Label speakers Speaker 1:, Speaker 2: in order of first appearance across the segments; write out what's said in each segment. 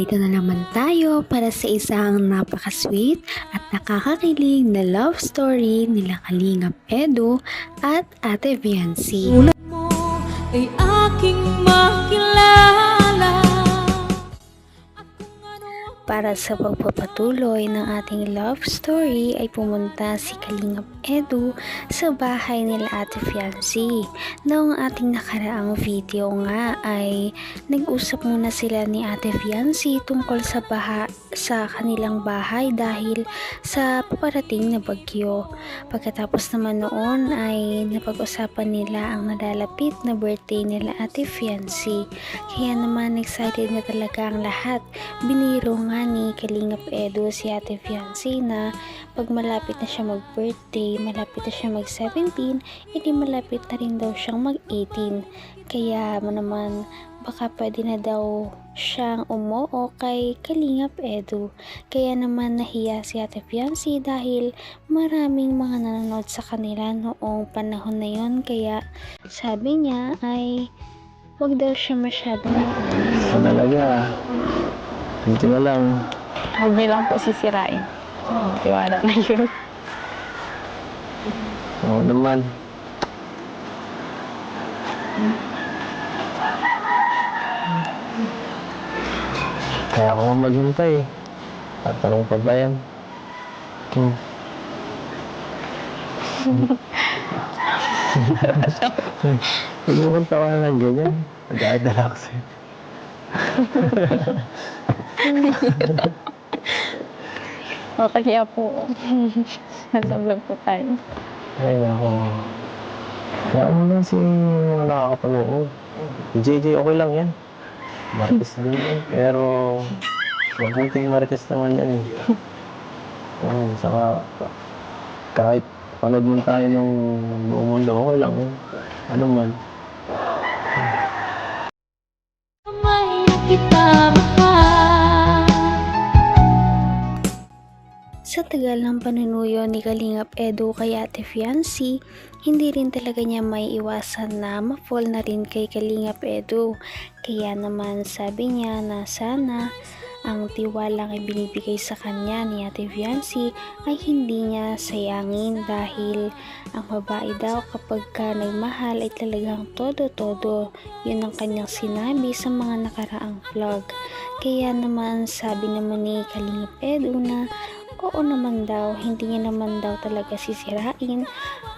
Speaker 1: Narito na naman tayo para sa isang napaka-sweet at nakakakilig na love story nila Kalingap Edu at Ate Viancy.
Speaker 2: Tulad mo ay aking makilala.
Speaker 1: Para sa pagpapatuloy ng ating love story ay pumunta si Kalingap Edu sa bahay nila Ate Viancy. Noong ating nakaraang video nga ay nag-usap muna sila ni Ate Viancy tungkol sa kanilang bahay dahil sa paparating na bagyo. Pagkatapos naman noon ay napag-usapan nila ang nalalapit na birthday nila Ate Viancy. Kaya naman excited na talaga ang lahat. Biniro nga ni Kalingap Edu si Ate Viancy na pag malapit na siya mag-birthday, malapit na siya mag-17, edi malapit na rin daw siyang mag-18. Kaya naman baka pwede na daw siyang umuo kay Kalingap Edu. Kaya naman nahiya si Ate Viancy dahil maraming mga nanonood sa kanila noong panahon na yon. Kaya sabi niya ay wag daw siya masyadong
Speaker 3: talaga. Hindi na lang.
Speaker 4: Sabi lang po sisirain. Tiwala na yun.
Speaker 3: Oo naman. Kaya ako maghintay. Tatanong pa ba yan? Huwag mo kang tawanan ganyan. Nag-aadala ko sa'yo.
Speaker 4: Okay, kaya po. Nasa vlog po tayo.
Speaker 3: Ay, nako. Kaya mo lang si nakakapanood. JJ, okay lang yan. Marites din yan. Pero, mabuting marites naman yan eh. Saka, kahit panood mo tayo ng buong mundo, okay lang yan. Ano man.
Speaker 2: May kita mahal.
Speaker 1: Sa tagal ng panunuyo ni Kalingap Edu kay Ate Viancy, hindi rin talaga niya may iwasan na ma-fall na rin kay Kalingap Edu. Kaya naman sabi niya na sana ang tiwalang ibinibigay sa kanya ni Ate Viancy ay hindi niya sayangin dahil ang babae daw kapag ka nagmahal ay talagang todo-todo. Yun ang kanyang sinabi sa mga nakaraang vlog. Kaya naman sabi naman ni Kalingap Edu na oo naman daw, hindi niya naman daw talaga sisirain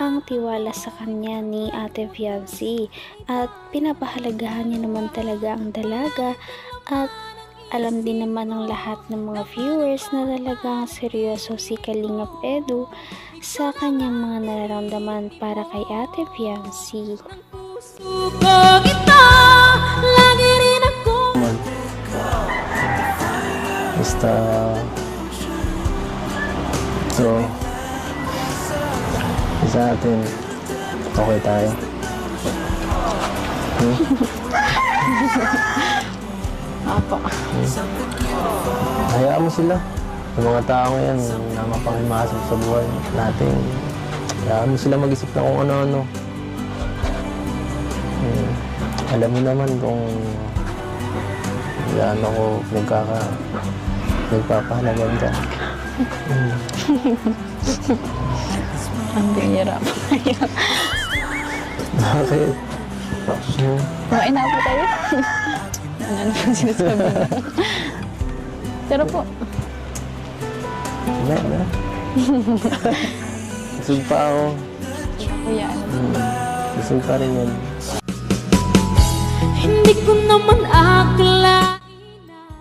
Speaker 1: ang tiwala sa kanya ni Ate Viancy at pinapahalagahan niya naman talaga ang dalaga at alam din naman ng lahat ng mga viewers na talagang seryoso si Kalingap Edu sa kanyang mga nararamdaman para kay Ate Viancy.
Speaker 2: Puso ko kita, lagi rin ako.
Speaker 3: Basta, so, sa atin, okay tayo.
Speaker 4: Apo.
Speaker 3: Hayaan mo sila. Yung mga tao yan na mapangimasok sa buhay natin. Hayaan mo sila mag-isip na kung ano-ano. Alam mo naman kung yan ako nagpapahalagan ka.
Speaker 4: Ang bihira po kayo.
Speaker 3: Bakit?
Speaker 4: Kumain na po tayo. Ano po sinasabi mo? Pero po,
Speaker 3: Na. Busog pa ako.
Speaker 4: kuya, ano.
Speaker 3: Busog pa rin yan.
Speaker 2: Hindi ko naman akala.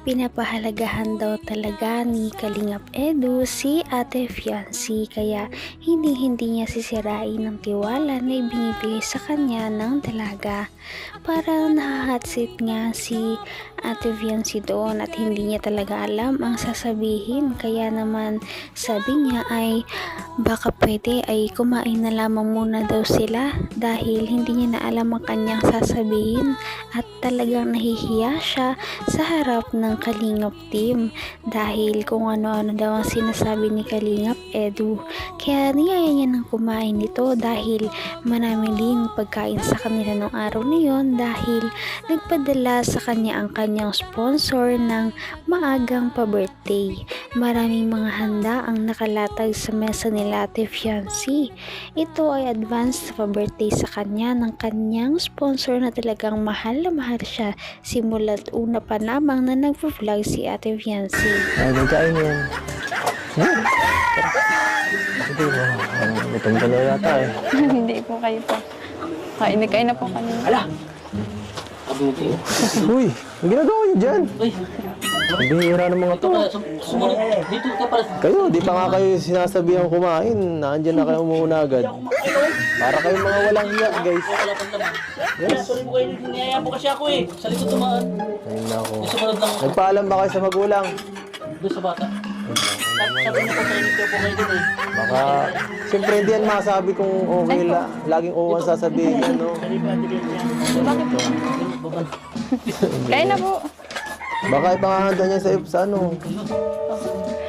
Speaker 1: Pinapahalagahan daw talaga ni Kalingap Edu si Ate Viancy kaya hindi niya sisirain ang tiwala na ibinibigay sa kanya ng dalaga. Parang nahahatsit nga si Ate Viancy doon at hindi niya talaga alam ang sasabihin kaya naman sabi niya ay baka pwede ay kumain na lamang muna daw sila dahil hindi niya na alam ang kanyang sasabihin at talagang nahihiya siya sa harap ng Kalingap team dahil kung ano-ano daw ang sinasabi ni Kalingap Edu. Kaya niyaya niya nang kumain nito dahil marami din pagkain sa kanila nung araw na yon dahil nagpadala sa kanya ang kanyang kanyang sponsor ng maagang pa-birthday. Maraming mga handa ang nakalatag sa mesa nila Ate Fiancé. Ito ay advance sa pa-birthday sa kanya ng kanyang sponsor na talagang mahal na mahal siya simula't una pa lamang na nag-vlog si Ate Fiancé.
Speaker 3: Ay, nagkain yan. Hindi mo. Gutom ka na yata eh.
Speaker 4: Hindi po kayo po. Kain na po kanina.
Speaker 5: Ala! Kabuti.
Speaker 3: Uy, ang ginagawa niyo dyan?
Speaker 5: Uy,
Speaker 3: Ang bihira ng mga to.
Speaker 5: sumunod. Dito ka pala.
Speaker 3: Kayo, di pa nga kayo sinasabihan kumain. Naandyan na kayo umuuna agad. Para kayong mga walang hiya, guys.
Speaker 5: Wala pang laman. Yes. Sorry po kayo, niyaya po kasi ako eh. Sa likod tumaan.
Speaker 3: Ayun na ako.
Speaker 5: Sumunod lang
Speaker 3: Nagpaalam ba kayo sa magulang?
Speaker 5: doon sa bata. Sabi niyo po sa inyo po kayo din eh.
Speaker 3: Baka, siyempre hindi yan masabi kung okay la. Laging uwan sasabihin yan, no?
Speaker 4: Kain na po.
Speaker 3: Baka ipangahanda niya sa ano.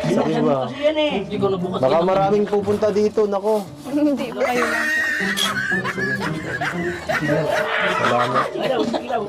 Speaker 3: Sa iba.
Speaker 5: Kasi yan eh. Hindi ko nabukas.
Speaker 3: Baka maraming pupunta dito, nako.
Speaker 4: Hindi po kayo lang po.
Speaker 3: Salamat.
Speaker 5: Ilaw, ilaw.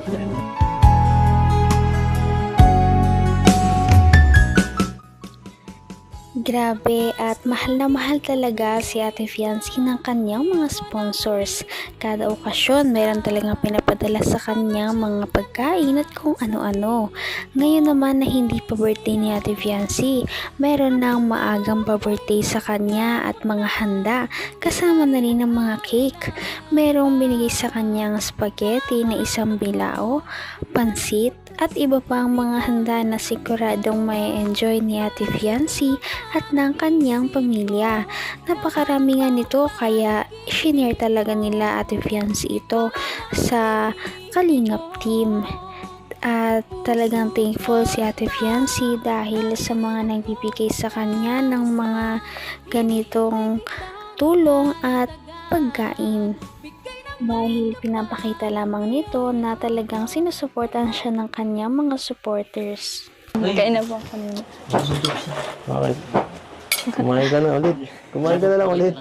Speaker 1: Grabe at mahal na mahal talaga si Ate Fiancé ng kanyang mga sponsors. Kada okasyon, meron talagang pinapadala sa kanyang mga pagkain at kung ano-ano. Ngayon naman na hindi pa birthday ni Ate Fiancé, meron ng maagang pa birthday sa kanya at mga handa. Kasama na rin ng mga cake. Merong binigay sa kanyang spaghetti na isang bilao, pansit, at iba pang mga handa na siguradong may enjoy ni Ate Fiancé at ng kanyang pamilya. Napakarami nga nito kaya shinare talaga nila Ate Fiancé ito sa Kalingap team. At talagang thankful si Ate Fiancé dahil sa mga nagbibigay sa kanya ng mga ganitong tulong at pagkain. Dahil pinapakita lamang nito na talagang sinusuportan siya ng kanyang mga supporters.
Speaker 4: Kain na po kanina.
Speaker 3: Bakit? Kumain ka na ulit. Kumain ka na lang ulit.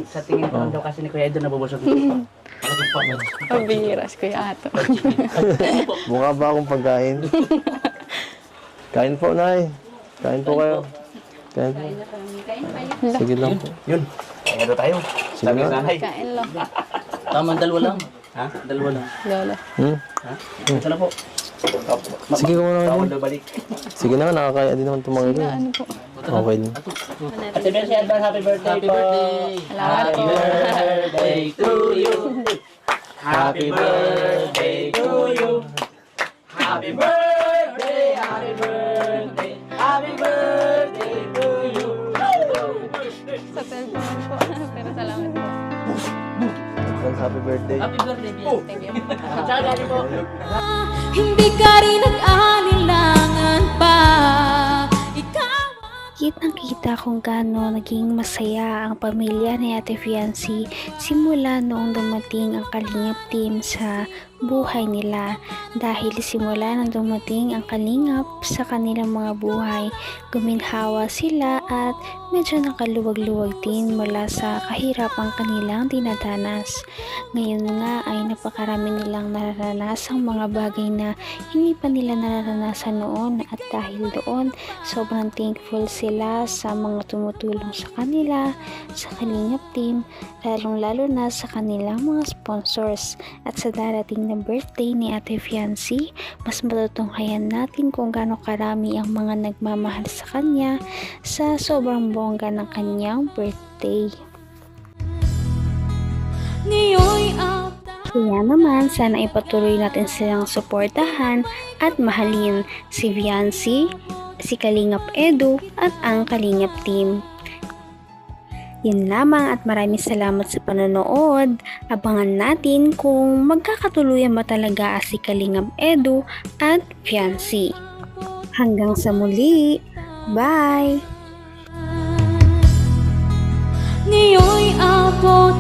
Speaker 5: Sa tingin ko daw kasi ni Kuya Edo nabubusog dito. Talagang pa.
Speaker 4: Pabihiras ko yung ato.
Speaker 3: Mukha ba akong pagkain? Kain po, Nay. Kain po kayo. Kain po. Sige lang po.
Speaker 5: Yun. Kaya tayo.
Speaker 3: Sige na.
Speaker 4: Kain lang.
Speaker 5: Tamang dalawa lang. Ha? Dalawa lang.
Speaker 4: Lola.
Speaker 5: Ha? Ito na po.
Speaker 3: Sige ko na
Speaker 5: Tawag
Speaker 3: naman.
Speaker 5: na balik.
Speaker 3: Sige na, nakakaya din naman tumangin ko.
Speaker 4: Ano po?
Speaker 3: Okay din.
Speaker 5: Ate Mercy, advance happy birthday po.
Speaker 4: Salamat po.
Speaker 5: Happy birthday to you. Happy birthday to you. Happy birthday, happy birthday, happy birthday to you.
Speaker 4: Sa cellphone po. Pero salamat po.
Speaker 3: Advance happy birthday.
Speaker 5: Happy birthday,
Speaker 4: Thank you.
Speaker 5: Tsaka galing po.
Speaker 2: Hindi ka rin nag-alilangan pa.
Speaker 1: Kitang-kita kung gaano naging masaya ang pamilya ni Ate Fiancé simula noong dumating ang Kalingap team sa buhay nila. Dahil simula nang dumating ang Kalingap sa kanilang mga buhay, guminhawa sila at medyo nakaluwag-luwag din mula sa kahirapang kanilang dinadanas. Ngayon nga ay napakarami nilang nararanasang mga bagay na hindi pa nila nararanasan noon at dahil doon sobrang thankful sila sa mga tumutulong sa kanila, sa Kalingap team, lalong-lalo na sa kanilang mga sponsors. At sa darating na birthday ni Ate Fiancé, mas matutunghayan natin kung gaano karami ang mga nagmamahal sa kanya sa sobrang bongga ng kanyang birthday. Kaya naman, sana ipatuloy natin silang suportahan at mahalin si Fiancé, si Kalingap Edu at ang Kalingap team. Yun lamang at maraming salamat sa panonood. Abangan natin kung magkakatuluyan ba talaga si Kalingap Edu at Fiancé. Hanggang sa muli. Bye!
Speaker 2: Ngayon'y abot